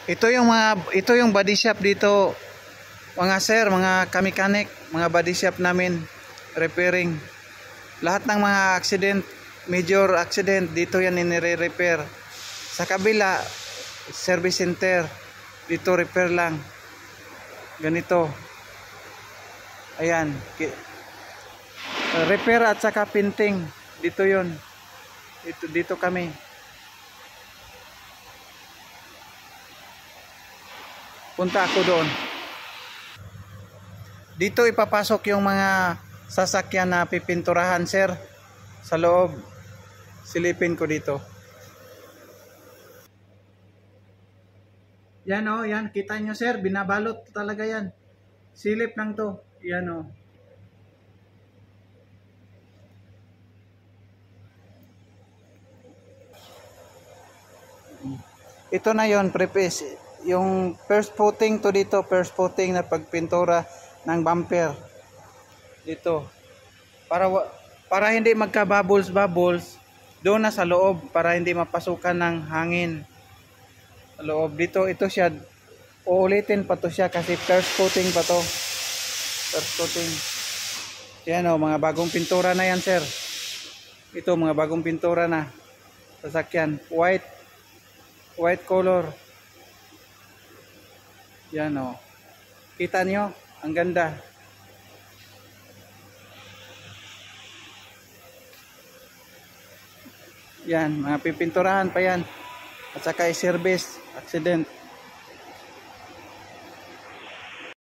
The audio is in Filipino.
Ito yung body shop dito, mga sir, mga kamekanik, mga body shop namin, repairing. Lahat ng mga accident, major accident, dito yan inire-repair. Sa kabila, service center, dito repair lang. Ganito. Ayan. Repair at saka painting. Dito yon. Dito kami. Punta ako doon. Dito ipapasok yung mga sasakyan na pipinturahan, sir. Sa loob. Silipin ko dito. Yan o, yan. Kita nyo, sir. Binabalot talaga yan. Silip lang to. Yan o. Ito na yon, prepare. Yung first footing to dito. First footing na pagpintura ng bumper. Dito. Para hindi magka-bubbles, doon na sa loob. Para hindi mapasukan ng hangin. Sa loob. Dito, ito siya. Uulitin pa to siya kasi first footing pa to. First footing. Yan o, mga bagong pintura na yan, sir. Ito, mga bagong pintura na. Sasakyan. White color. Yan o. Kita nyo? Ang ganda. Yan, mga pipinturahan pa yan. At saka i-service, accident.